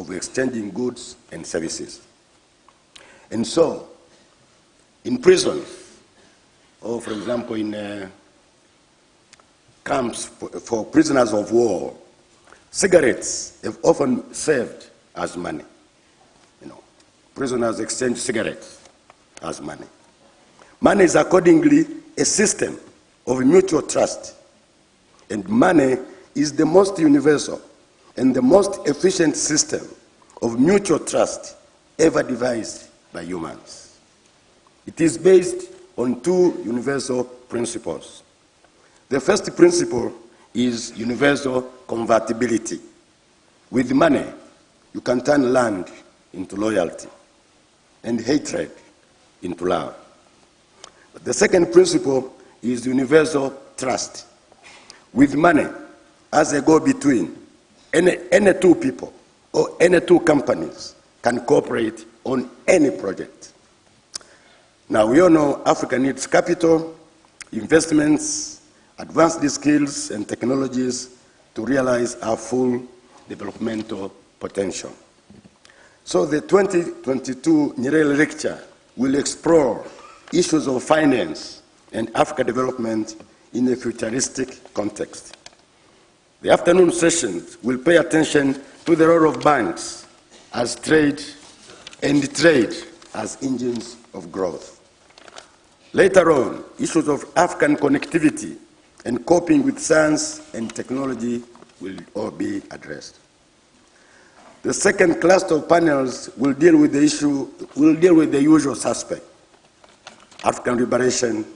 of exchanging goods and services. And so, in prisons, or for example in camps for prisoners of war, cigarettes have often served as money. Prisoners exchange cigarettes as money. Money is accordingly a system of mutual trust, and money is the most universal and the most efficient system of mutual trust ever devised by humans. It is based on two universal principles. The first principle is universal convertibility. With money, you can turn land into loyalty and hatred into love. But the second principle is universal trust. With money, as a go-between, any two people or any two companies can cooperate on any project. Now, we all know Africa needs capital, investments, advanced skills and technologies to realize our full developmental potential. So the 2022 Nyerere lecture will explore issues of finance and Africa development in a futuristic context. The afternoon sessions will pay attention to the role of banks as trade as engines of growth. Later on, issues of African connectivity and coping with science and technology will all be addressed. The second cluster of panels will deal with the usual suspect: African liberation,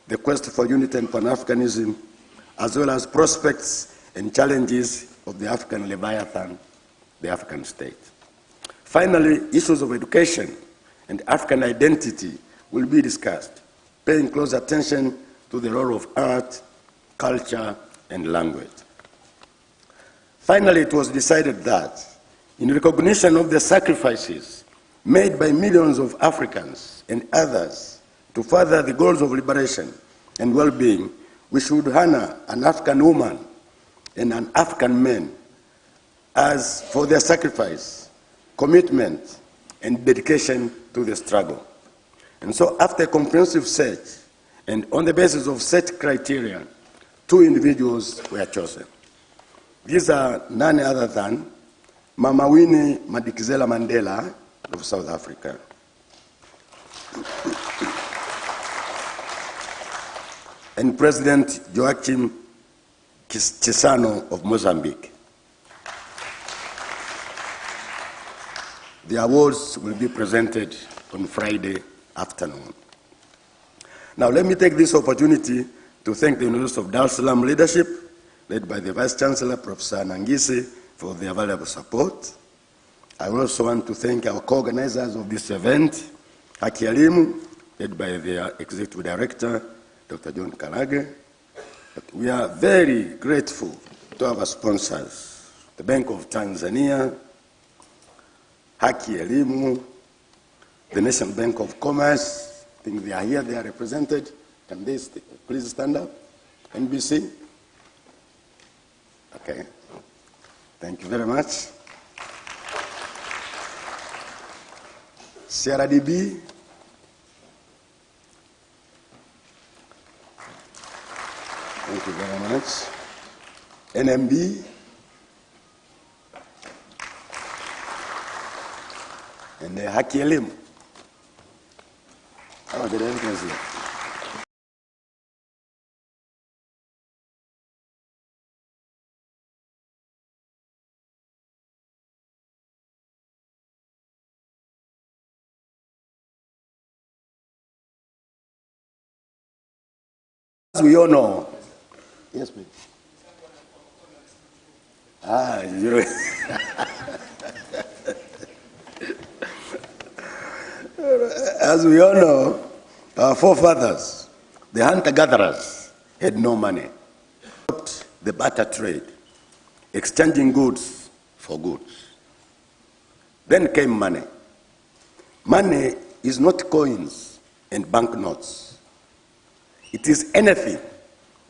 the quest for unity and Pan-Africanism, as well as prospects and challenges of the African Leviathan, the African state. Finally, issues of education and African identity will be discussed, paying close attention to the role of art, culture, and language. Finally, it was decided that, in recognition of the sacrifices made by millions of Africans and others to further the goals of liberation and well-being, we should honor an African woman and an African man as for their sacrifice, commitment, and dedication to the struggle. And so, after a comprehensive search, and on the basis of set criteria, two individuals were chosen. These are none other than Mama Winnie Madikizela Mandela of South Africa, and President Joachim Chissano of Mozambique. The awards will be presented on Friday afternoon. Now, let me take this opportunity to thank the University of Dar es Salaam leadership, led by the Vice Chancellor, Professor Nangisi, for their valuable support. I also want to thank our co-organizers of this event, Haki Elimu, led by their Executive Director, Dr. John Kalage. But we are very grateful to our sponsors, the Bank of Tanzania, Haki Elimu, the National Bank of Commerce. I think they are here, they are represented. Can they please stand up? NBC? Okay. Thank you very much. CRDB. Thank you very much. NMB. And Haki Elimu. Oh, the entrance here. As we all know, yes, please. As we all know, our forefathers, the hunter-gatherers, had no money. The barter trade, exchanging goods for goods. Then came money. Money is not coins and banknotes. It is anything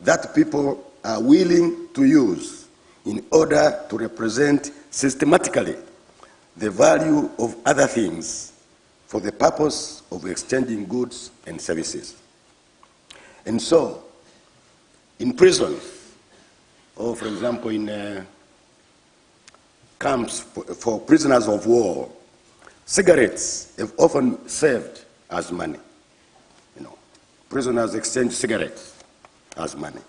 that people are willing to use in order to represent systematically the value of other things for the purpose of exchanging goods and services. And so, in prisons, or for example in camps for prisoners of war, cigarettes have often served as money. Prisoners exchange cigarettes as money.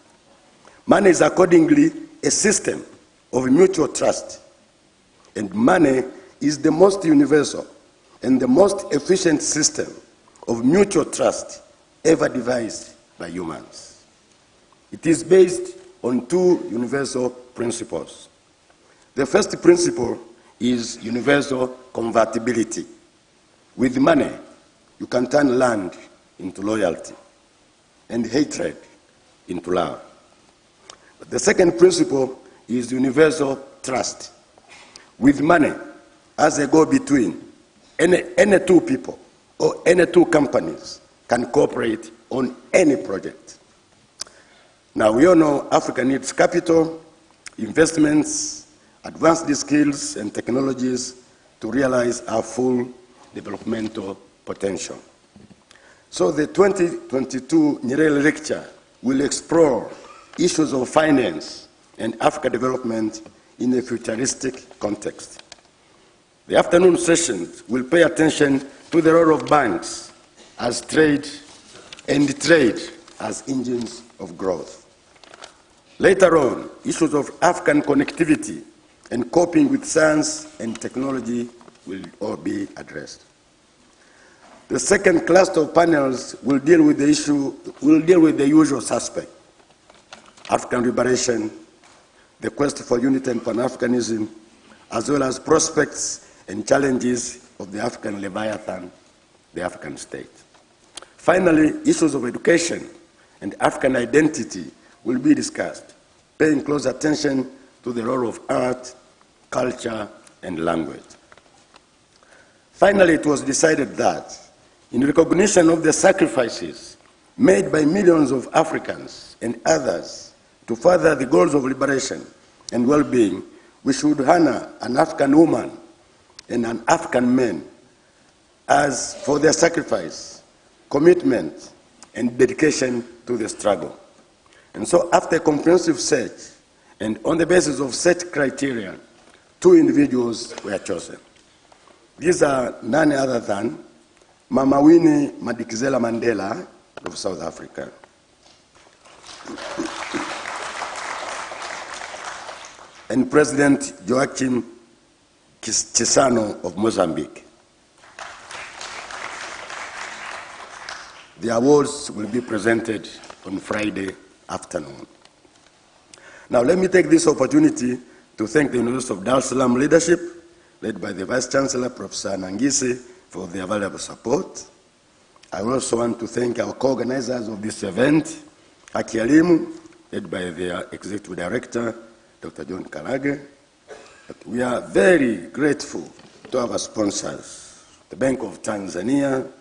Money is accordingly a system of mutual trust, and money is the most universal and the most efficient system of mutual trust ever devised by humans. It is based on two universal principles. The first principle is universal convertibility. With money, you can turn land into loyalty and hatred into love. But the second principle is universal trust. With money as a go-between, any two people or any two companies can cooperate on any project. Now, we all know Africa needs capital, investments, advanced skills and technologies to realize our full developmental potential. So the 2022 Nyerere lecture will explore issues of finance and Africa development in a futuristic context. The afternoon sessions will pay attention to the role of banks as trade as engines of growth. Later on, issues of African connectivity and coping with science and technology will all be addressed. The second cluster of panels will deal with the usual suspect: African liberation, the quest for unity and Pan-Africanism, as well as prospects and challenges of the African Leviathan, the African state. Finally, issues of education and African identity will be discussed, paying close attention to the role of art, culture, and language. Finally, it was decided that, in recognition of the sacrifices made by millions of Africans and others to further the goals of liberation and well-being, we should honor an African woman and an African man as for their sacrifice, commitment, and dedication to the struggle. And so, after a comprehensive search, and on the basis of such criteria, two individuals were chosen. These are none other than Mama Winnie Madikizela Mandela of South Africa, and President Joachim Chissano of Mozambique. The awards will be presented on Friday afternoon. Now, let me take this opportunity to thank the University of Dar es Salaam leadership, led by the Vice Chancellor, Professor Nangisi, for their valuable support. I also want to thank our co-organizers of this event, Haki Elimu, led by their Executive Director, Dr. John Karage. But we are very grateful to our sponsors, the Bank of Tanzania,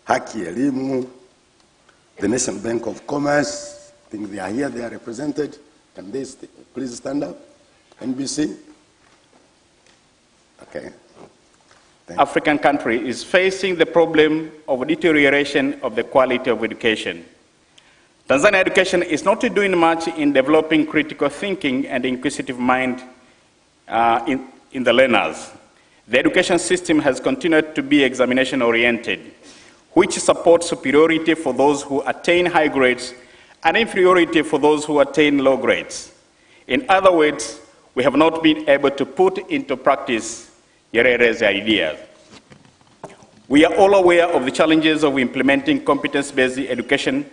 Haki Elimu, the National Bank of Commerce. I think they are here, they are represented. Can they please stand up? NBC? Okay. African country is facing the problem of deterioration of the quality of education. Tanzania education is not doing much in developing critical thinking and inquisitive mind in the learners. The education system has continued to be examination-oriented, which supports superiority for those who attain high grades and inferiority for those who attain low grades. In other words, we have not been able to put into practice Nyerere's ideas. We are all aware of the challenges of implementing competence-based education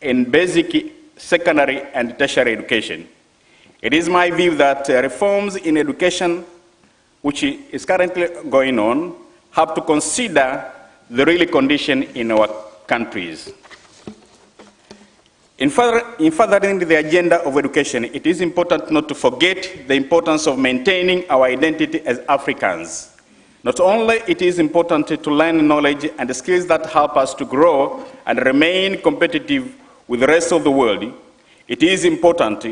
in basic, secondary, and tertiary education. It is my view that reforms in education, which is currently going on, have to consider the real condition in our countries. In furthering the agenda of education, it is important not to forget the importance of maintaining our identity as Africans. Not only it is important to learn knowledge and skills that help us to grow and remain competitive with the rest of the world, it is important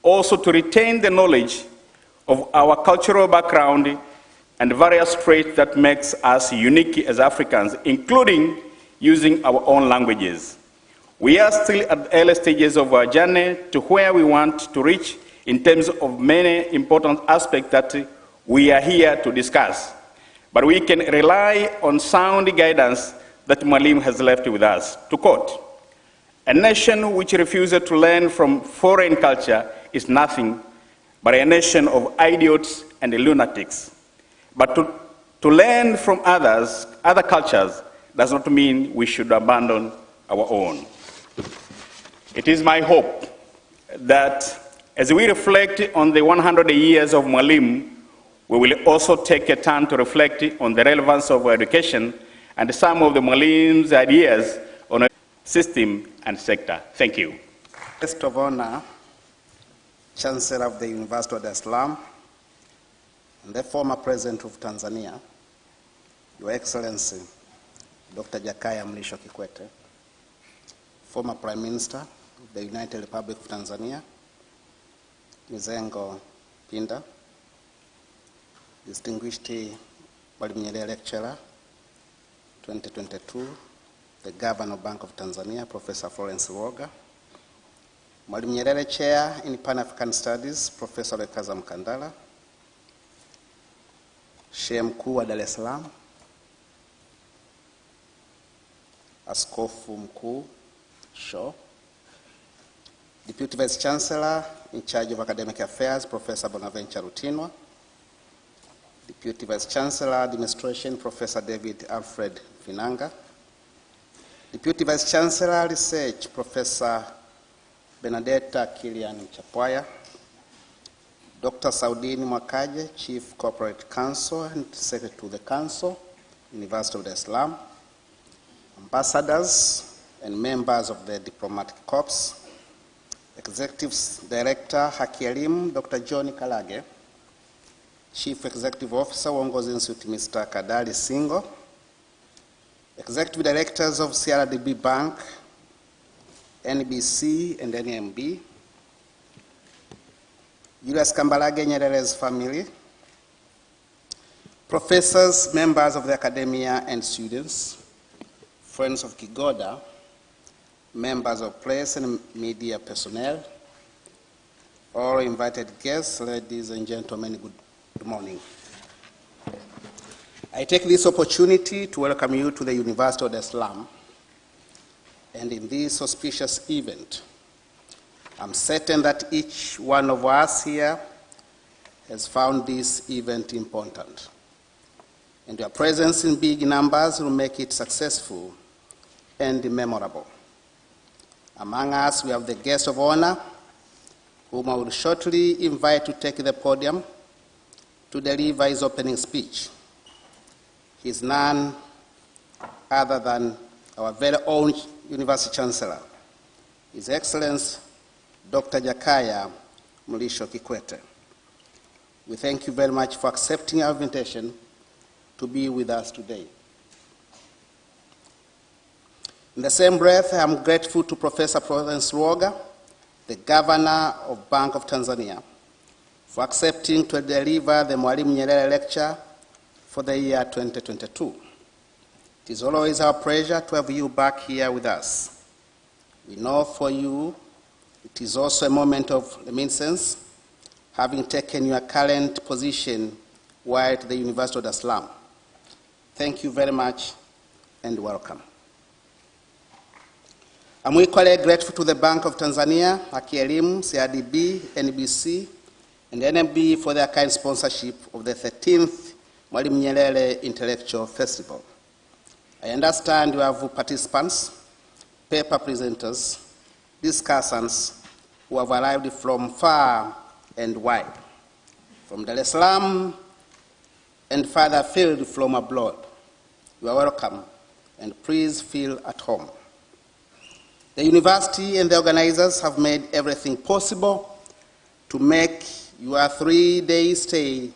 also to retain the knowledge of our cultural background, and various traits that makes us unique as Africans, including using our own languages. We are still at the early stages of our journey to where we want to reach in terms of many important aspects that we are here to discuss. But we can rely on sound guidance that Mwalimu has left with us. To quote, "A nation which refuses to learn from foreign culture is nothing but a nation of idiots and lunatics. But to learn from other cultures does not mean we should abandon our own." It is my hope that as we reflect on the 100 years of Mwalimu, we will also take a turn to reflect on the relevance of education and some of the Mwalimu's ideas on a system and sector. Thank you. Guest of honor, Chancellor of the University of Dar es Salaam, and the former President of Tanzania, Your Excellency, Dkt.Jakaya Kikwete, former Prime Minister of the United Republic of Tanzania, Mizengo Pinda, distinguished Mwalimu Nyerere Lecturer, 2022, the Governor of Bank of Tanzania, Professor Florence Woga, Mwalimu Nyerere Chair in Pan-African Studies, Professor Lekaza Mkandala, Shehe Mkuu wa Dar es Salaam, Askofu Mkuu Shaw, Deputy Vice Chancellor in charge of Academic Affairs, Professor Bonaventure Rutinwa, Deputy Vice Chancellor Administration, Professor David Alfred Finanga, Deputy Vice Chancellor Research, Professor Benedetta Kilian Chapwaya, Dr. Saudini Mwakaje, Chief Corporate Counsel and Secretary to the Council, University of Dar es Salaam, ambassadors and members of the diplomatic corps, Executive Director Haki Elimu, Dr. John Kalage, Chief Executive Officer Uongozi Institute, Mr. Kadali Singo, Executive Directors of CRDB Bank, NBC and NMB, Julius Kambarage Nyerere's family, professors, members of the academia and students, friends of Kigoda, members of press and media personnel, all invited guests, ladies and gentlemen, good morning. I take this opportunity to welcome you to the University of Dar es Salaam, and in this auspicious event, I'm certain that each one of us here has found this event important, and your presence in big numbers will make it successful and memorable. Among us, we have the guest of honor, whom I will shortly invite to take the podium to deliver his opening speech. He is none other than our very own University Chancellor, His Excellency Dkt.Jakaya Kikwete. We thank you very much for accepting our invitation to be with us today. In the same breath, I am grateful to Professor Florence Woga, the Governor of Bank of Tanzania, for accepting to deliver the Mwalimu Nyerere Lecture for the year 2022. It is always our pleasure to have you back here with us. We know for you it is also a moment of reminiscence, having taken your current position while at the University of Dar es Salaam. Thank you very much and welcome. I'm equally grateful to the Bank of Tanzania, Haki Elimu, CRDB, NBC, and NMB for their kind sponsorship of the 13th Mwalimu Nyerere Intellectual Festival. I understand you have participants, paper presenters, discussants who have arrived from far and wide, from Dar es Salaam and farther afield from abroad. You are welcome, and please feel at home. The university and the organizers have made everything possible to make your 3-day stay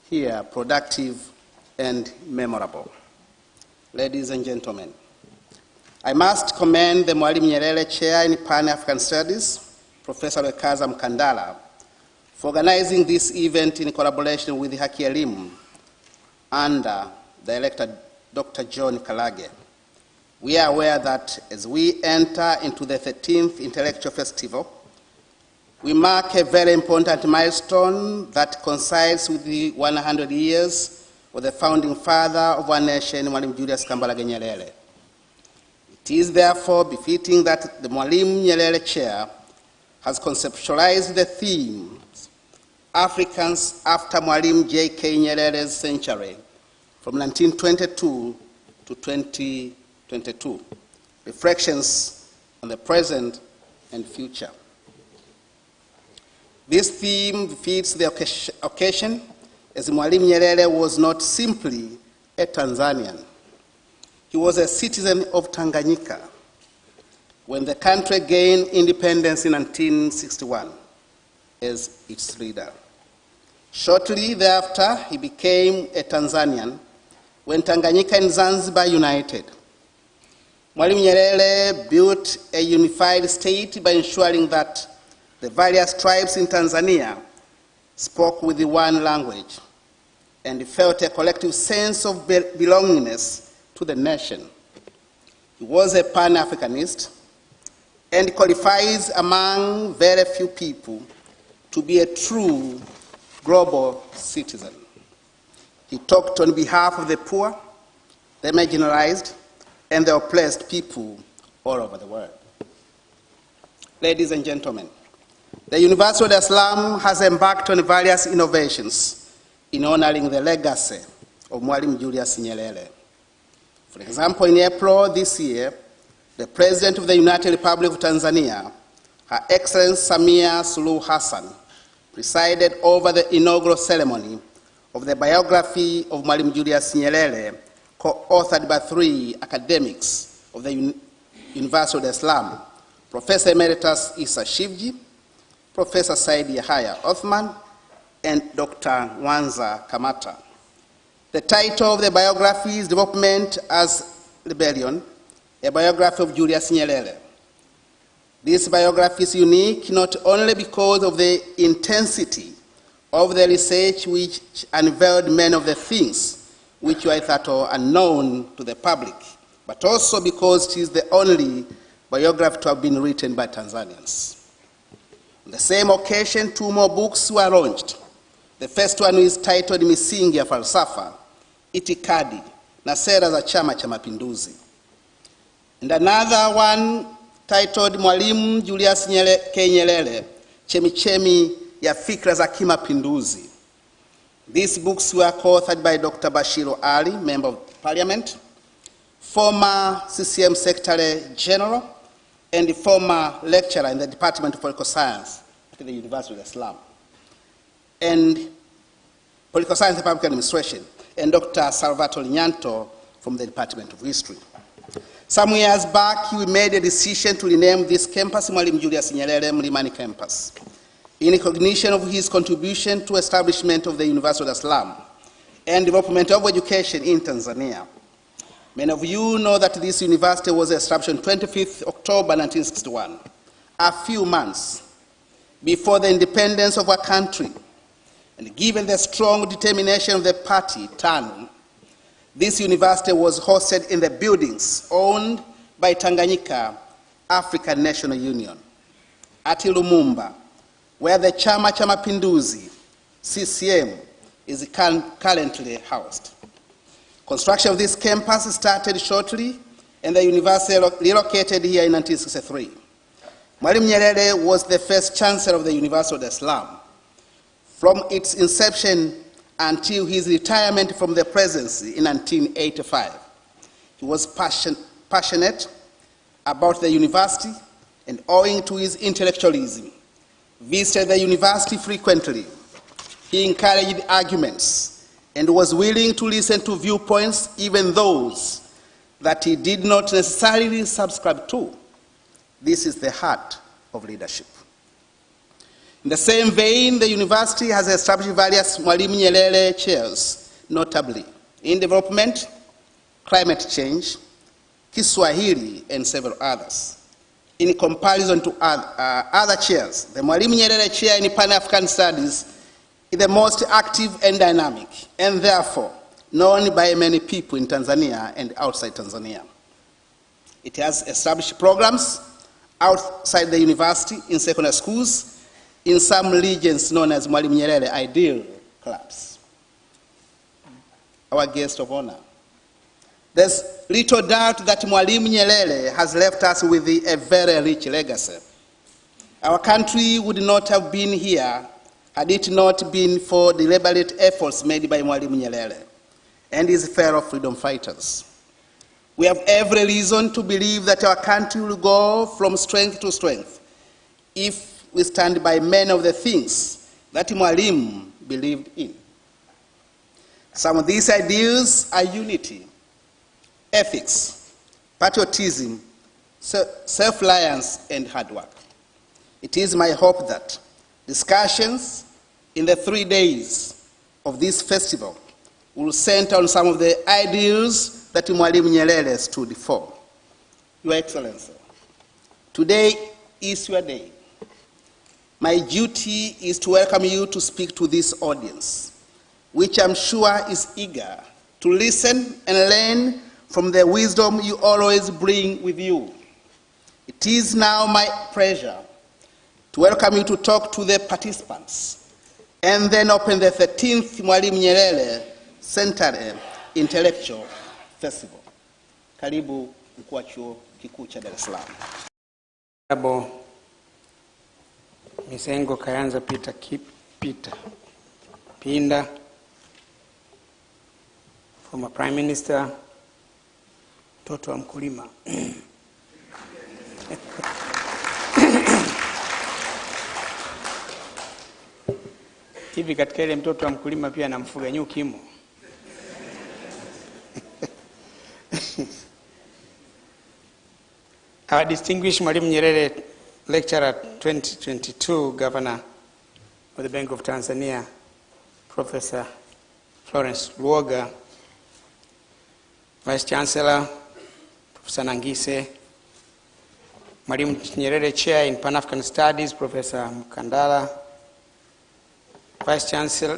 here productive and memorable. Ladies and gentlemen, I must commend the Mwalimu Nyerere Chair in Pan-African Studies, Professor Lekaza Mkandala, for organizing this event in collaboration with Haki Elimu under the elected Dr. John Kalage. We are aware that as we enter into the 13th Intellectual Festival, we mark a very important milestone that coincides with the 100 years of the founding father of our nation, Mwalimu Nyerere. It is therefore befitting that the Mwalimu Nyerere Chair has conceptualized the theme, Africans after Mwalimu J.K. Nyerere's century, from 1922 to 2022, reflections on the present and future. This theme fits the occasion, as Mwalimu Nyerere was not simply a Tanzanian. He was a citizen of Tanganyika when the country gained independence in 1961 as its leader. Shortly thereafter, he became a Tanzanian when Tanganyika and Zanzibar united. Mwalimu Nyerere built a unified state by ensuring that the various tribes in Tanzania spoke with the one language and felt a collective sense of belongingness to the nation. He was a Pan-Africanist and qualifies among very few people to be a true global citizen. He talked on behalf of the poor, the marginalized, and the oppressed people all over the world. Ladies and gentlemen, the University of Dar es Salaam has embarked on various innovations in honoring the legacy of Mwalimu Julius Nyerere. For example, in April this year, the President of the United Republic of Tanzania, Her Excellency Samia Suluhu Hassan, presided over the inaugural ceremony of the biography of Mwalimu Julius Nyerere, co-authored by 3 academics of the University of Dar es Salaam, Professor Emeritus Issa Shivji, Professor Said Yahya Othman, and Dr. Wanza Kamata. The title of the biography is Development as Rebellion, a biography of Julius Nyerere. This biography is unique not only because of the intensity of the research which unveiled many of the things which were hitherto unknown to the public, but also because it is the only biography to have been written by Tanzanians. On the same occasion, 2 more books were launched. The first one is titled Misingi ya Falsafa, Itikadi na Sera za Chama cha Mapinduzi. And another one titled Mwalimu Julius K. Nyerere, Chemichemi ya Fikra za Kimapinduzi. These books were co-authored by Dr. Bashiru Ali, Member of Parliament, former CCM Secretary General, and the former lecturer in the Department of Political Science at the University of Dar es Salaam, and Political Science and Public Administration, and Dr. Salvatore Nyanto from the Department of History. Some years back, we made a decision to rename this campus Mwalimu Julius Nyerere Mlimani Campus, in recognition of his contribution to establishment of the University of Dar es Salaam and development of education in Tanzania. Many of you know that this university was established on 25th October 1961, a few months before the independence of our country. And given the strong determination of the party, TANU, this university was hosted in the buildings owned by Tanganyika African National Union at Lumumba, where the Chama cha Mapinduzi, CCM, is currently housed. Construction of this campus started shortly, and the university relocated here in 1963. Mwalimu Nyerere was the first chancellor of the University of Dar es Salaam. From its inception until his retirement from the presidency in 1985, he was passionate about the university, and owing to his intellectualism, visited the university frequently. He encouraged arguments and was willing to listen to viewpoints, even those that he did not necessarily subscribe to. This is the heart of leadership. In the same vein, the university has established various Mwalimu Nyerere chairs, notably in development, climate change, Kiswahili, and several others. In comparison to other chairs, the Mwalimu Nyerere chair in Pan-African Studies is the most active and dynamic, and therefore known by many people in Tanzania and outside Tanzania. It has established programs outside the university, in secondary schools, in some regions known as Mwalimu Nyerere Ideal Clubs. Our guest of honor. There's little doubt that Mwalimu Nyerere has left us with a very rich legacy. Our country would not have been here had it not been for the deliberate efforts made by Mwalimu Nyerere and his fellow freedom fighters. We have every reason to believe that our country will go from strength to strength if we stand by many of the things that Mwalimu believed in. Some of these ideals are unity, ethics, patriotism, self-reliance, and hard work. It is my hope that discussions in the 3 days of this festival will center on some of the ideals that Mwalimu Nyerere stood for. Your Excellency, today is your day. My duty is to welcome you to speak to this audience, which I'm sure is eager to listen and learn from the wisdom you always bring with you. It is now my pleasure to welcome you to talk to the participants and then open the 13th Mwalimu Nyerere Centenary Intellectual Festival. Karibu mkuu wa chuo kikuu cha Dar es Salaam. Misengo Kayanza Pinda, former Prime Minister, mtoto wa mkulima. Hivi katika ile mtoto wa mkulima pia anamfuga nyuki mo. Our distinguished Mwalimu Nyerere Lecturer 2022 Governor of the Bank of Tanzania, Professor Florence Luoga, Vice Chancellor, Professor Nangise, Mwalimu Nyerere Chair in Pan-African Studies, Professor Mkandala,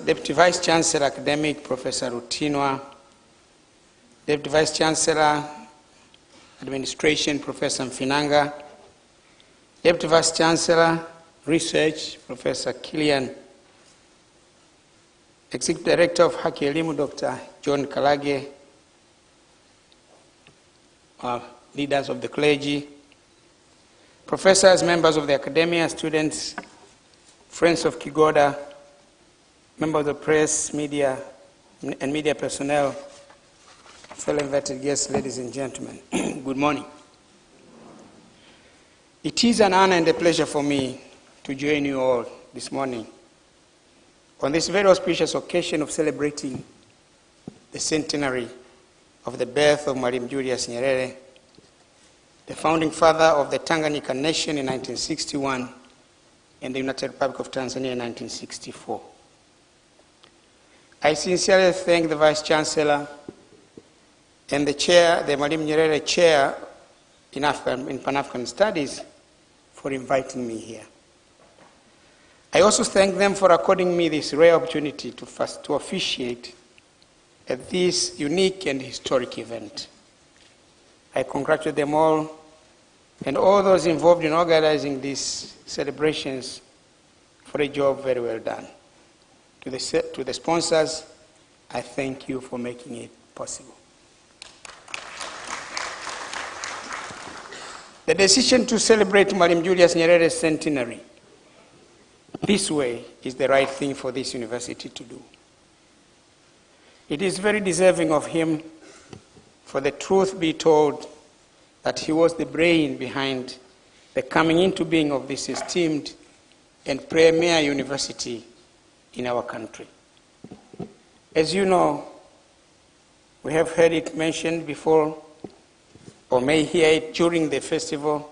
Deputy Vice Chancellor Academic, Professor Rutinwa, Deputy Vice Chancellor Administration, Professor Mfinanga, Deputy Vice Chancellor Research, Professor Kilian, Executive Director of Haki Elimu, Dr. John Kalage, leaders of the clergy, professors, members of the academia, students, friends of Kigoda, members of the press, media, and media personnel, fellow invited guests, ladies and gentlemen, good morning. It is an honor and a pleasure for me to join you all this morning on this very auspicious occasion of celebrating the centenary of the birth of Mwalimu Julius Nyerere, the founding father of the Tanganyika nation in 1961 and the United Republic of Tanzania in 1964. I sincerely thank the Vice Chancellor and the Chair, the Mwalimu Nyerere Chair in Pan-African Studies, for inviting me here. I also thank them for according me this rare opportunity to officiate at this unique and historic event. I congratulate them all and all those involved in organizing these celebrations for a job very well done. To the sponsors, I thank you for making it possible. The decision to celebrate Mwalimu Julius Nyerere's centenary this way is the right thing for this university to do. It is very deserving of him, for the truth be told, that he was the brain behind the coming into being of this esteemed and premier university in our country. As you know, we have heard it mentioned before, or may hear it during the festival.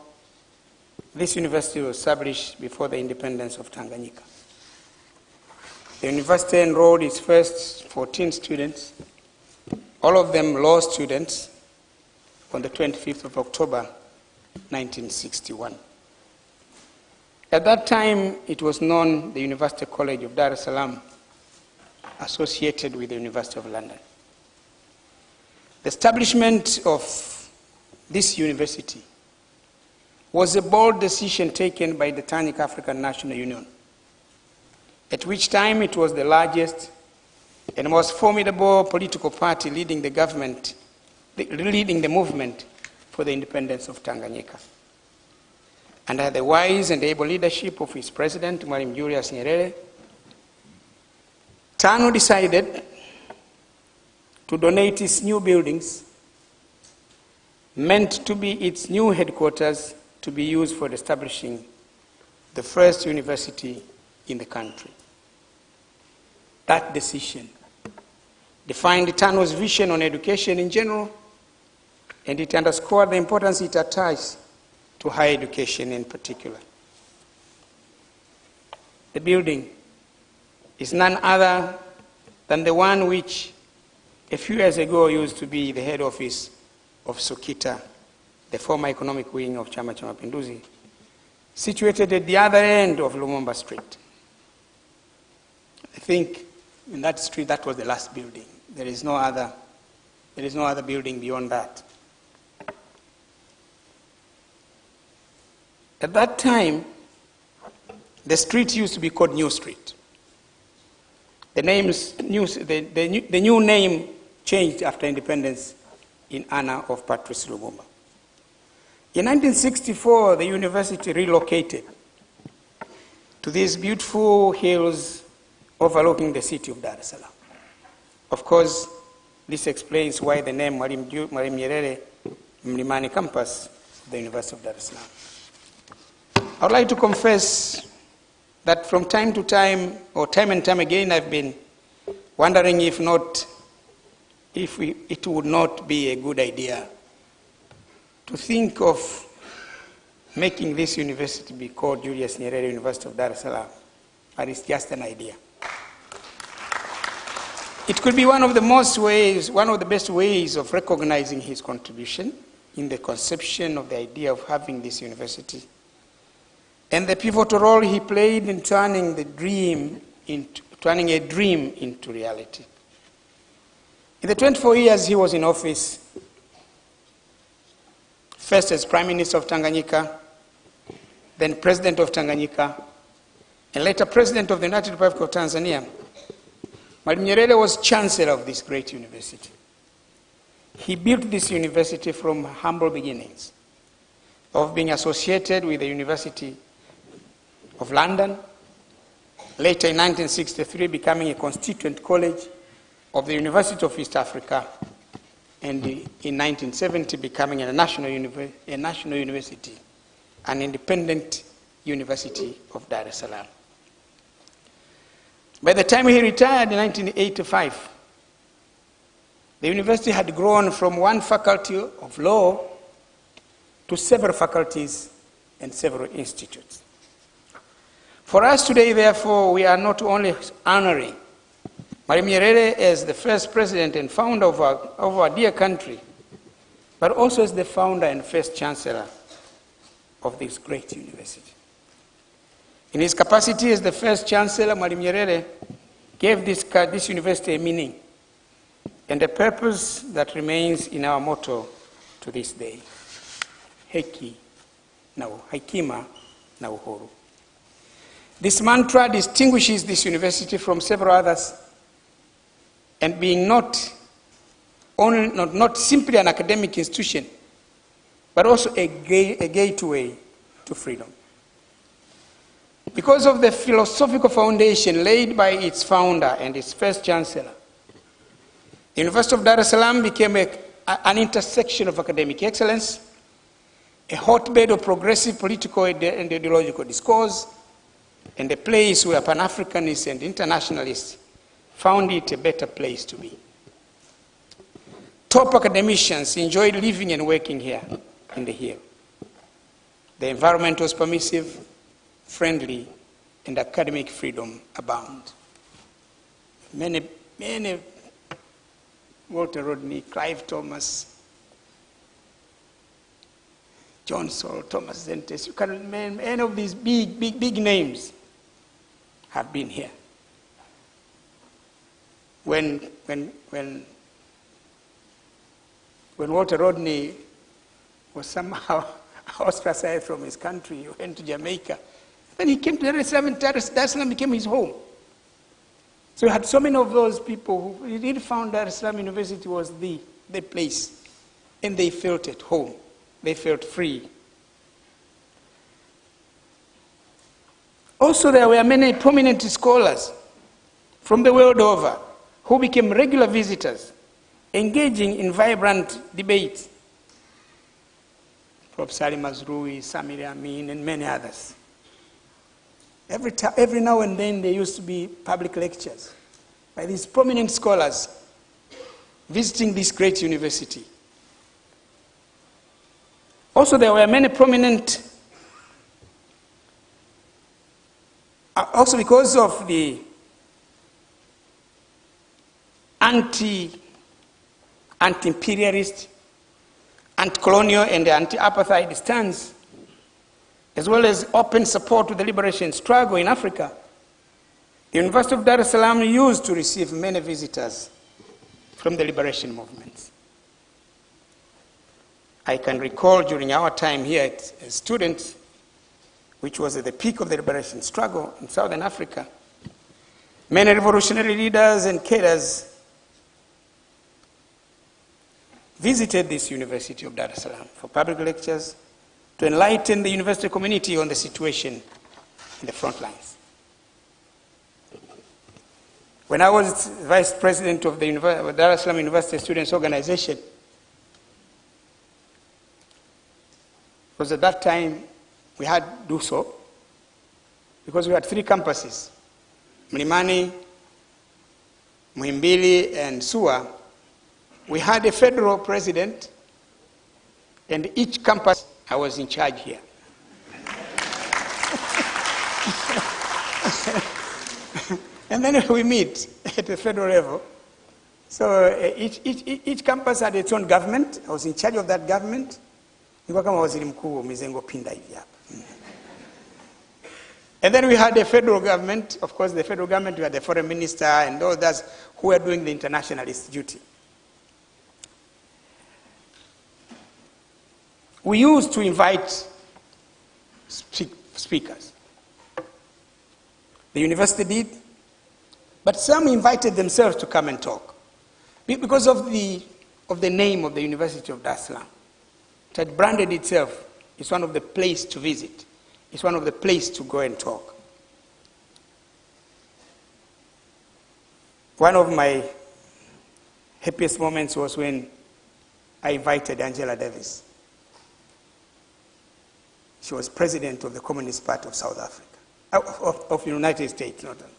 This university was established before the independence of Tanganyika. The university enrolled its first 14 students, all of them law students, on the 25th of October, 1961. At that time, it was known the University College of Dar es Salaam, associated with the University of London. The establishment of this university was a bold decision taken by the Tanganyika African National Union, at which time it was the largest and most formidable political party leading the government, leading the movement for the independence of Tanganyika. Under the wise and able leadership of its president, Mwalimu Nyerere, TANU decided to donate its new buildings, meant to be its new headquarters, to be used for establishing the first university in the country. That decision defined TANU's vision on education in general, and it underscored the importance it attaches to higher education in particular. The building is none other than the one which a few years ago used to be the head office of SOKITA, the former economic wing of Chama cha Mapinduzi, situated at the other end of Lumumba Street. I think in that street that was the last building. There is no other building beyond that. At that time, the street used to be called New Street. The new name changed after independence in honor of Patrice Lumumba. In 1964, the university relocated to these beautiful hills overlooking the city of Dar es Salaam. Of course, this explains why the name Mwalimu Nyerere Mlimani campus of the University of Dar es Salaam. I would like to confess that from time to time, or time and time again, I've been wondering if it would not be a good idea to think of making this university be called Julius Nyerere University of Dar es Salaam, but it's just an idea. It could be one of the best ways of recognizing his contribution in the conception of the idea of having this university, and the pivotal role he played in turning a dream into reality. In the 24 years he was in office, first as Prime Minister of Tanganyika, then President of Tanganyika, and later President of the United Republic of Tanzania, Mwalimu Nyerere was Chancellor of this great university. He built this university from humble beginnings of being associated with the University of London, later in 1963 becoming a constituent college of the University of East Africa, and in 1970 becoming a national university, an independent University of Dar es Salaam. By the time he retired in 1985, the university had grown from one faculty of law to several faculties and several institutes. For us today, therefore, we are not only honoring Mwalimu Nyerere as the first president and founder of our dear country, but also as the founder and first chancellor of this great university. In his capacity as the first chancellor, Mwalimu Nyerere gave this university a meaning and a purpose that remains in our motto to this day: hekima na uhuru. This mantra distinguishes this university from several others, and being not simply an academic institution, but also a gateway to freedom. Because of the philosophical foundation laid by its founder and its first chancellor, the University of Dar es Salaam became an intersection of academic excellence, a hotbed of progressive political and ideological discourse, and a place where Pan-Africanists and internationalists found it a better place to be. Top academicians enjoyed living and working here in the Hill. The environment was permissive, friendly, and academic freedom abound. Many, Walter Rodney, Clive Thomas, John Saul, Thomas Zentes, many of these big names have been here. When when Walter Rodney was somehow ostracized from his country, he went to Jamaica. Then he came to Dar es Salaam, and Dar es Salaam became his home. So we had so many of those people who really found Dar es Salaam University was the place, and they felt at home. They felt free. Also, there were many prominent scholars from the world over who became regular visitors, engaging in vibrant debates. Prof. Salim Mazrui, Samir Amin, and many others. Every now and then there used to be public lectures by these prominent scholars visiting this great university. Also, there were many prominent, also because of the anti-imperialist, anti-colonial, and anti-apartheid stance, as well as open support to the liberation struggle in Africa, the University of Dar es Salaam used to receive many visitors from the liberation movements. I can recall during our time here as students, which was at the peak of the liberation struggle in Southern Africa, many revolutionary leaders and cadres visited this University of Dar es Salaam for public lectures to enlighten the university community on the situation in the front lines. When I was vice president of the Dar es Salaam University Students Organization, it was at that time we had to do so because we had 3 campuses, Mlimani, Muhimbili, and Suwa. We had a federal president, and each campus I was in charge here. And then we meet at the federal level. So each campus had its own government. I was in charge of that government. And then we had the federal government. Of course, the federal government, we had the foreign minister and all those who were doing the internationalist duty. We used to invite speakers. The university did, but some invited themselves to come and talk because of the name of the University of Dar es Salaam. It had branded itself. It's one of the places to visit. It's one of the places to go and talk. One of my happiest moments was when I invited Angela Davis. She was president of the Communist Party of South Africa, of the United States. Not only.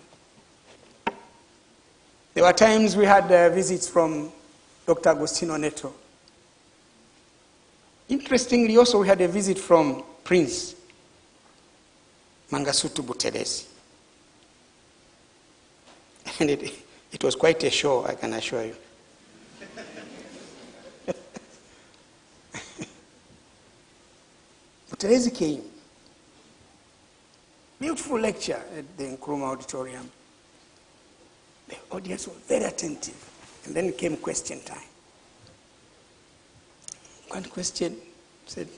There were times we had visits from Dr. Agostino Neto. Interestingly, also we had a visit from Prince Mangasutu Buthelezi. And it was quite a show, I can assure you. Buthelezi came. Beautiful lecture at the Nkrumah Auditorium. The audience was very attentive. And then came question time. One question said,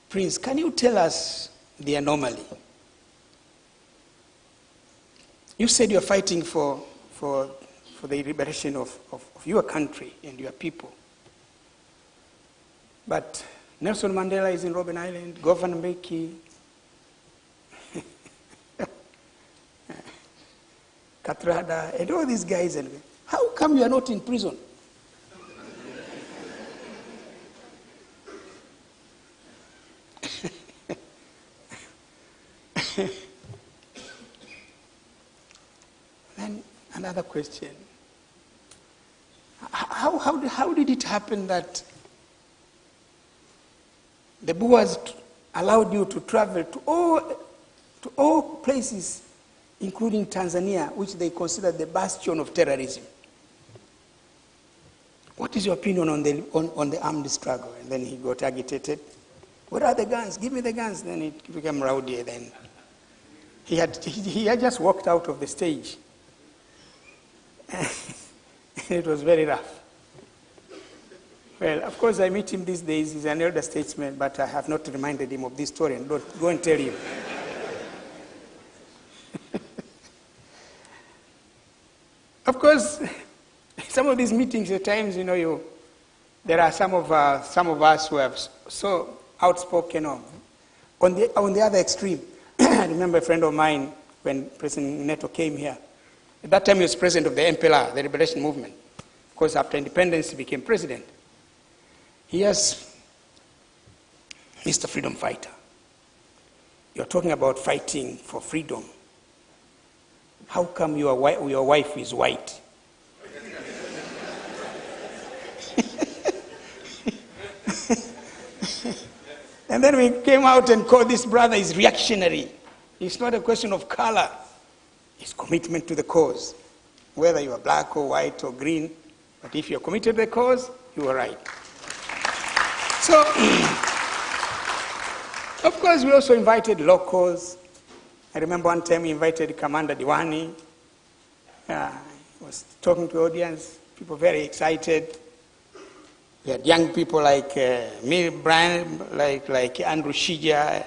Prince, can you tell us the anomaly? You said you're fighting for the liberation of your country and your people. But Nelson Mandela is in Robben Island, Governor Mbeki, Katrada, and all these guys. And how come you are not in prison? Then another question. How did it happen that the Boers allowed you to travel to all places, including Tanzania, which they consider the bastion of terrorism? What is your opinion on the armed struggle? And then he got agitated. What are the guns? Give me the guns. Then it became rowdy. Then he had just walked out of the stage. It was very rough. Well, of course, I meet him these days. He's an elder statesman, but I have not reminded him of this story, and don't go and tell him. Of course, some of these meetings, at times, there are some of us who have so outspoken on the other extreme. I remember a friend of mine when President Neto came here. At that time, he was president of the MPLA, the Liberation Movement. Of course, after independence, he became president. He asked, Mr. Freedom Fighter, you're talking about fighting for freedom. How come your wife is white? And then we came out and called this brother is reactionary. It's not a question of color. It's commitment to the cause. Whether you are black or white or green, but if you're committed to the cause, you are right. So, of course, we also invited locals. I remember one time we invited Commander Diwani. He was talking to the audience, people very excited. We had young people like me, Brian, like Andrew Shija.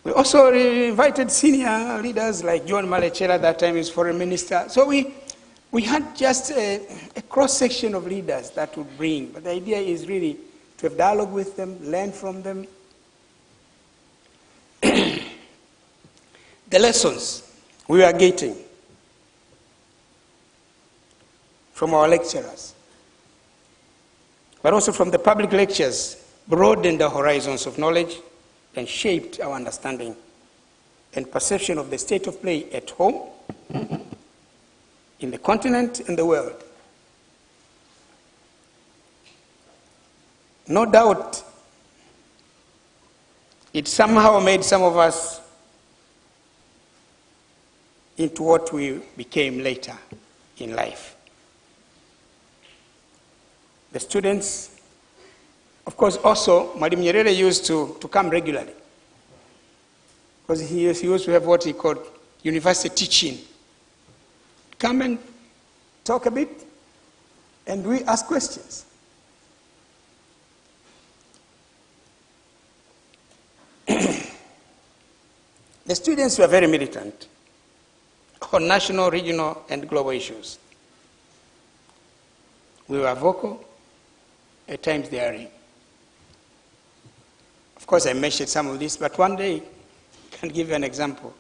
We also invited senior leaders like John Malechela, at that time he was foreign minister. So we had just a cross-section of leaders that would bring. But the idea is really to have dialogue with them, learn from them. The lessons we were getting from our lecturers, but also from the public lectures, broadened the horizons of knowledge and shaped our understanding and perception of the state of play at home, in the continent, and the world. No doubt, it somehow made some of us into what we became later in life. The students, of course, also, Mwalimu Nyerere used to come regularly, because he used to have what he called university teaching. Come and talk a bit, and we ask questions. The students were very militant on national, regional, and global issues. We were vocal, at times daring. Of course, I mentioned some of this, but one day I can give you an example.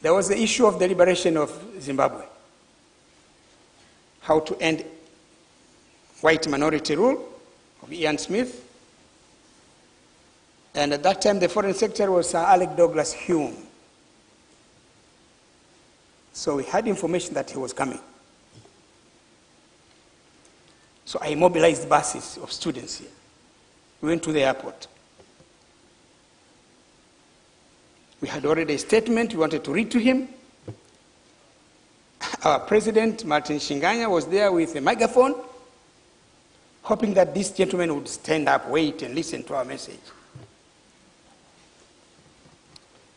There was the issue of the liberation of Zimbabwe, how to end white minority rule of Ian Smith. And at that time, the foreign secretary was Sir Alec Douglas Hume. So we had information that he was coming. So I mobilized buses of students here. We went to the airport. We had already a statement we wanted to read to him. Our president, Martin Shinganya, was there with a megaphone, hoping that this gentleman would stand up, wait, and listen to our message.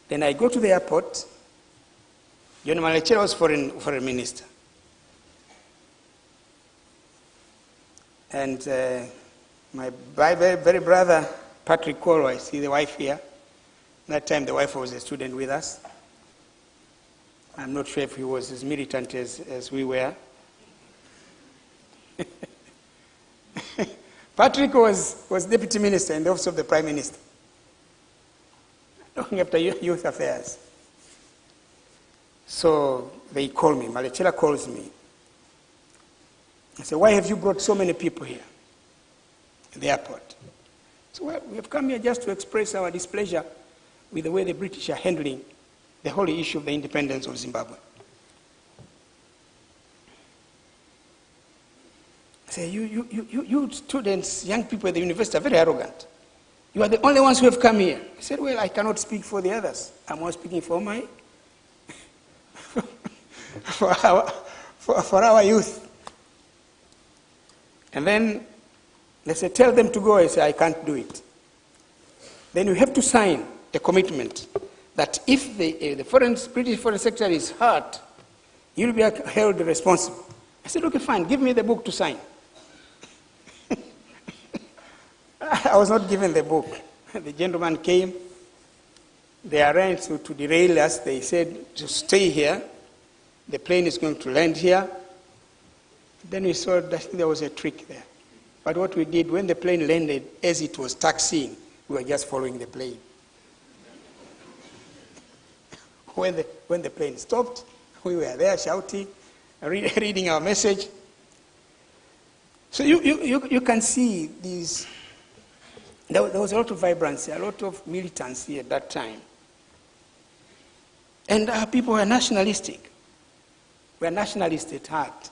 Then I go to the airport. John Malechela was foreign minister. And my very brother, Patrick Koro, I see the wife here. That time the wife was a student with us. I'm not sure if he was as militant as we were. Patrick was deputy minister in the office of the prime minister, looking after youth affairs. So they call me, Malechela calls me. I said, why have you brought so many people here at the airport? So well, we have come here just to express our displeasure with the way the British are handling the whole issue of the independence of Zimbabwe. I say, you students, young people at the university are very arrogant. You are the only ones who have come here. I said, well, I cannot speak for the others. I'm only speaking for my, for our youth. And then they said, tell them to go. I said, I can't do it. Then you have to sign a commitment that if the British Foreign Secretary is hurt, you'll be held responsible. I said, okay, fine, give me the book to sign. I was not given the book. The gentleman came. They arranged to derail us. They said to stay here. The plane is going to land here. Then we saw that there was a trick there. But what we did, when the plane landed, as it was taxiing, we were just following the plane. When the plane stopped, we were there shouting, reading our message. So you can see these. There was a lot of vibrancy, a lot of militancy at that time. And our people were nationalistic. We are nationalists at heart.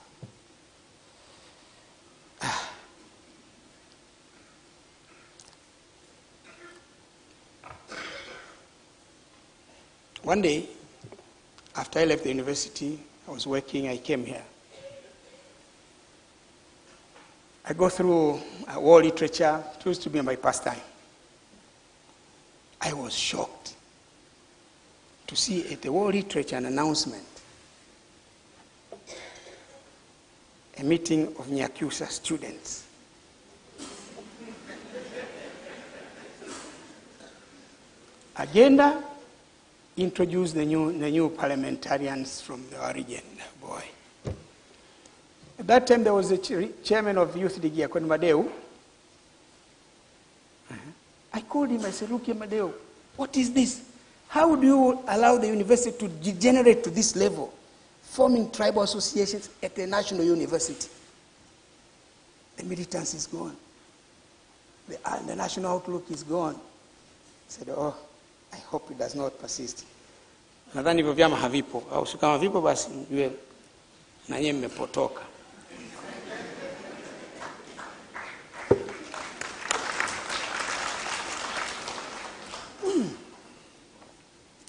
One day, after I left the university, I was working, I came here. I go through war literature. It used to be my pastime. I was shocked to see at the war literature an announcement, a meeting of Nyakyusa students. Agenda, introduce the new parliamentarians from the origin. Boy. At that time, there was a chairman of Youth League, Madeu. I called him, I said, look here, Madeu, what is this? How do you allow the university to degenerate to this level, forming tribal associations at the national university? The militance is gone. The national outlook is gone. I said, oh, I hope it does not persist. Nadhani hivyo vyama havipo, au kama havipo basi mjue na nyinyi mmepotoka.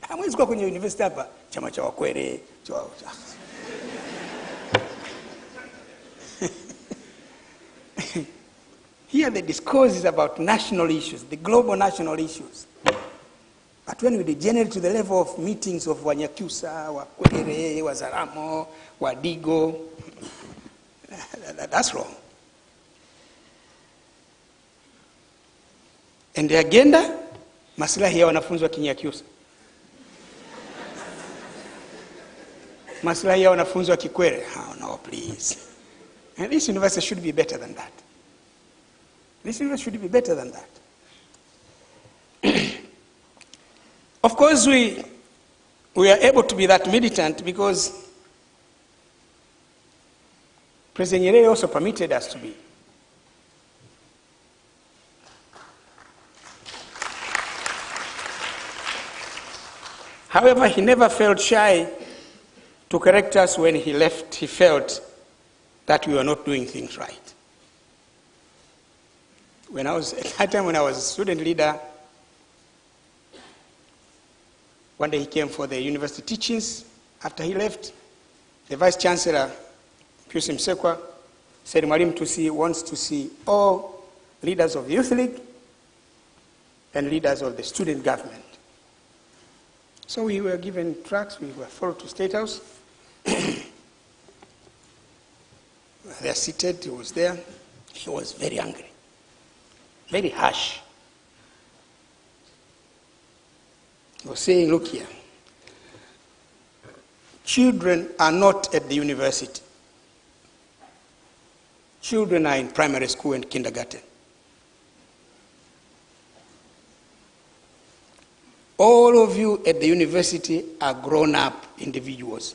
Hamwezi kwa kwenye university hapa chama cha wakwere, Here the discourse is about national issues, the global national issues. But when we degenerate to the level of meetings of Wanyakyusa, Wakwere, Wazaramo, Wadigo, that's wrong. And the agenda, maslahi ya wanafunzi wa Kinyakyusa. Maslahi ya wanafunzi wa Kikwere. Oh no, please. And this university should be better than that. This university should be better than that. Of course, we are able to be that militant because President Nyerere also permitted us to be. However, he never felt shy to correct us when he left. He felt that we were not doing things right. At that time when I was a student leader, one day he came for the university teachings. After he left, the Vice Chancellor, Pius Msekwa, said Mwalimu wants to see all leaders of the Youth League and leaders of the student government. So we were given tracts, we were followed to State House. They are seated, he was there. He was very angry, very harsh. He was saying, look here, children are not at the university. Children are in primary school and kindergarten. All of you at the university are grown-up individuals.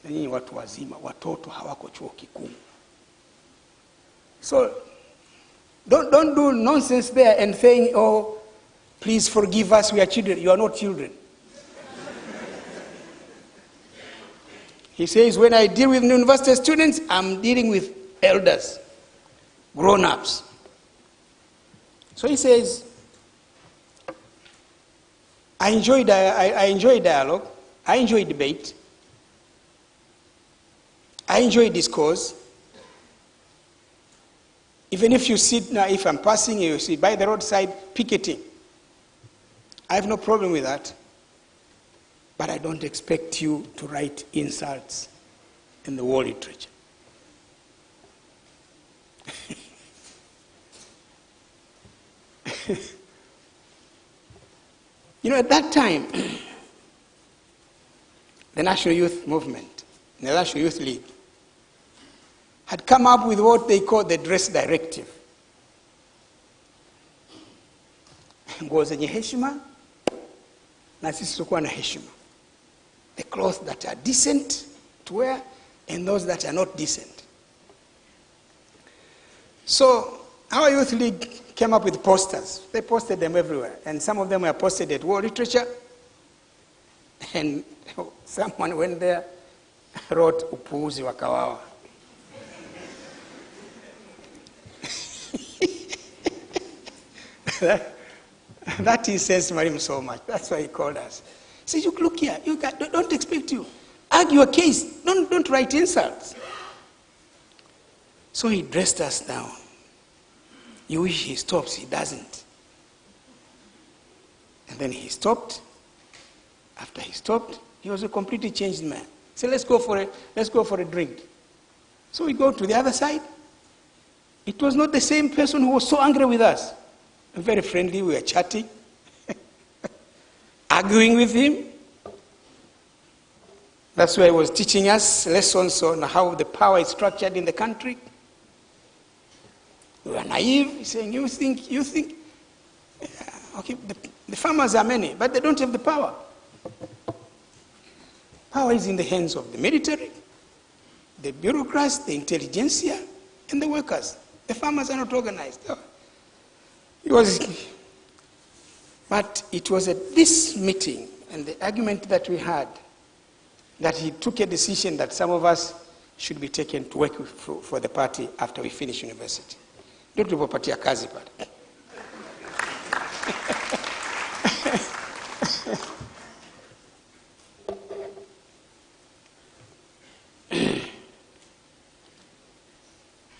Nyinyi watu wazima, watoto hawako chuo kikuu. So don't do nonsense there and saying, oh, please forgive us, we are children. You are not children. He says, when I deal with university students, I'm dealing with elders, grown-ups. So he says, I enjoy dialogue, I enjoy debate, I enjoy discourse. Even if you sit now, if I'm passing, you sit by the roadside picketing. I have no problem with that. But I don't expect you to write insults in the war literature. You know, at that time, the National Youth Movement, the National Youth League, had come up with what they called the dress directive. Nguo zenye heshima na sisi tulikuwa na heshima. The clothes that are decent to wear and those that are not decent. So our youth league came up with posters. They posted them everywhere, and some of them were posted at war literature. And someone went there, wrote upuuzi wa kawawa. That he says Mwalimu so much. That's why he called us. He said, look here, don't expect you. Argue a case. Don't write insults. So he dressed us down. You wish he stops, he doesn't. And then he stopped. After he stopped, he was a completely changed man. So let's go for a drink. So we go to the other side. It was not the same person who was so angry with us. Very friendly, we were chatting, arguing with him. That's why he was teaching us lessons on how the power is structured in the country. We were naive. He's saying, you think, okay, the farmers are many, but they don't have the power. Power is in the hands of the military, the bureaucrats, the intelligentsia, and the workers. The farmers are not organized. But it was at this meeting and the argument that we had that he took a decision that some of us should be taken to work for the party after we finish university. Ndio tulipopatia kazi pale.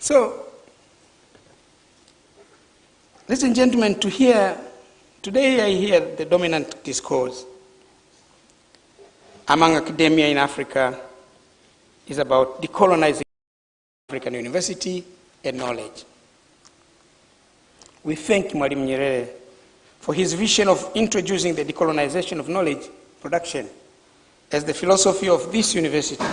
So, ladies and gentlemen, today I hear the dominant discourse among academia in Africa is about decolonizing African university and knowledge. We thank Mwalimu Nyerere for his vision of introducing the decolonization of knowledge production as the philosophy of this university.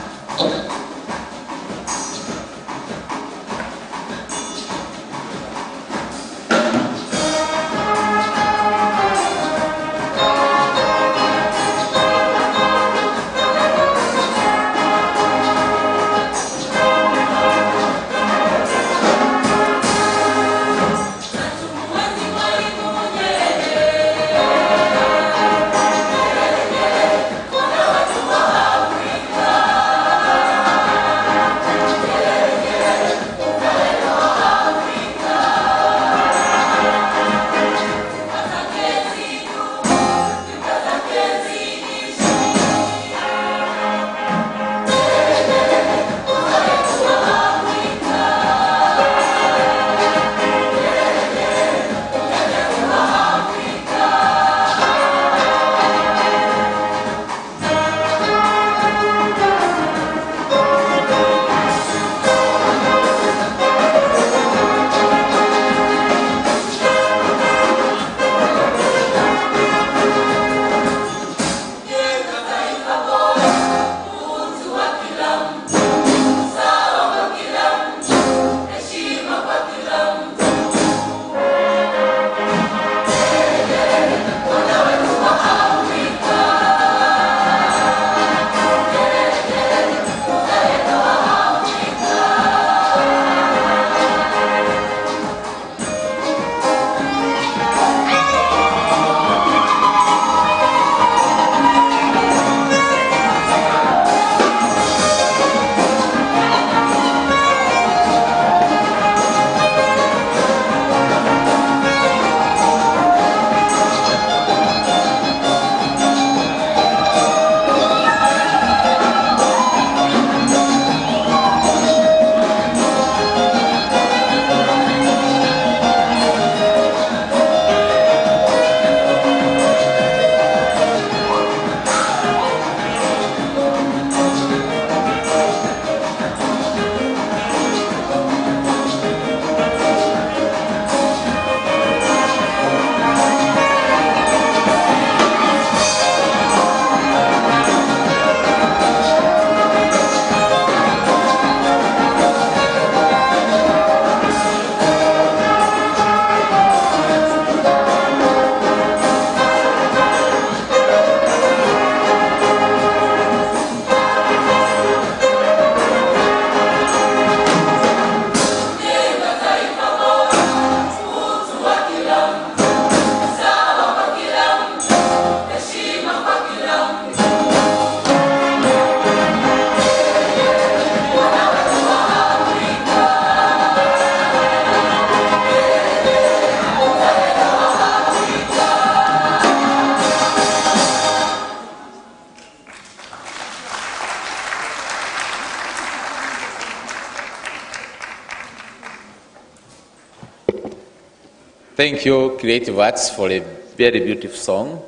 Thank you, Creative Arts, for a very beautiful song.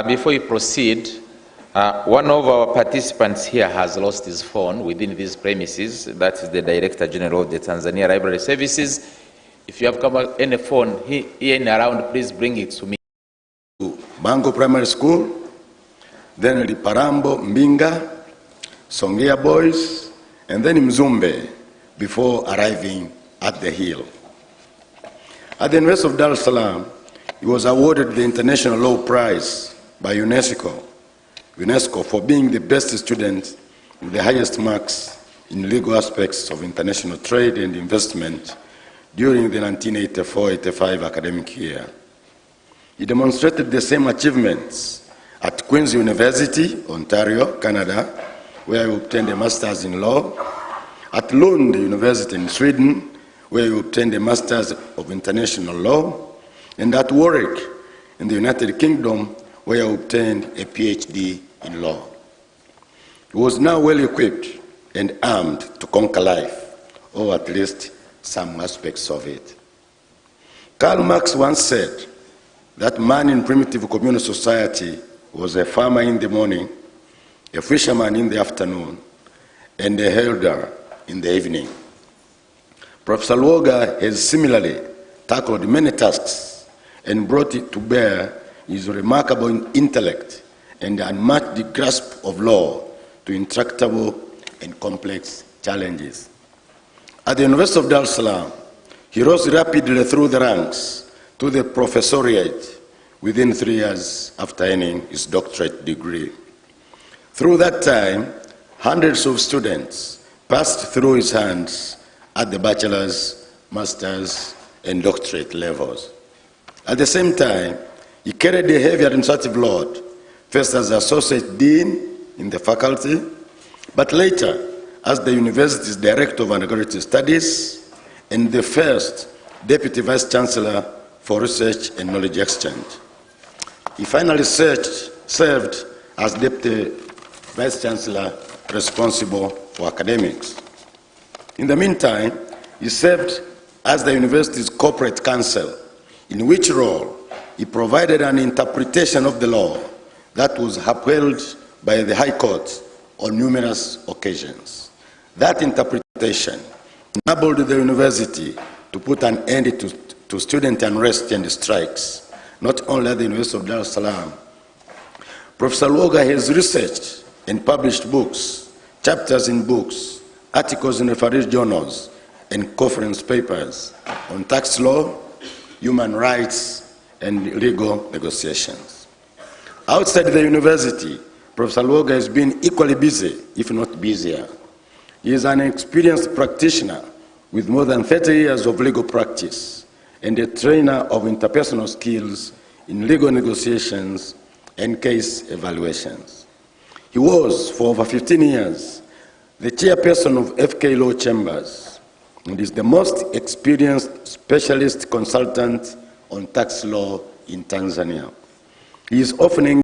Before we proceed, one of our participants here has lost his phone within these premises. That is the Director General of the Tanzania Library Services. If you have come any phone here and around, please bring it to me. Bango Primary School, then Liparambo, Mbinga, Songea Boys, and then Mzumbe before arriving at the Hill. At the University of Dar es Salaam, he was awarded the International Law Prize by UNESCO for being the best student with the highest marks in legal aspects of international trade and investment during the 1984-85 academic year. He demonstrated the same achievements at Queen's University, Ontario, Canada, where he obtained a master's in law, at Lund University in Sweden, where he obtained a Master's of International Law, and at Warwick in the United Kingdom, where he obtained a PhD in law. He was now well equipped and armed to conquer life, or at least some aspects of it. Karl Marx once said that man in primitive communal society was a farmer in the morning, a fisherman in the afternoon, and a herder in the evening. Professor Luoga has similarly tackled many tasks and brought it to bear his remarkable intellect and unmatched grasp of law to intractable and complex challenges. At the University of Dar es Salaam, he rose rapidly through the ranks to the professoriate within 3 years after earning his doctorate degree. Through that time, hundreds of students passed through his hands at the bachelor's, master's, and doctorate levels. At the same time, he carried a heavy administrative load, first as associate dean in the faculty, but later as the university's director of undergraduate studies and the first deputy vice chancellor for research and knowledge exchange. He finally served as deputy vice chancellor responsible for academics. In the meantime, he served as the university's corporate counsel, in which role he provided an interpretation of the law that was upheld by the High Court on numerous occasions. That interpretation enabled the university to put an end to student unrest and strikes, not only at the University of Dar es Salaam. Professor Luoga has researched and published books, chapters in books, articles in refereed journals, and conference papers on tax law, human rights, and legal negotiations. Outside the university, Professor Luoga has been equally busy, if not busier. He is an experienced practitioner with more than 30 years of legal practice and a trainer of interpersonal skills in legal negotiations and case evaluations. He was, for over 15 years, the chairperson of FK Law Chambers and is the most experienced specialist consultant on tax law in Tanzania. He is often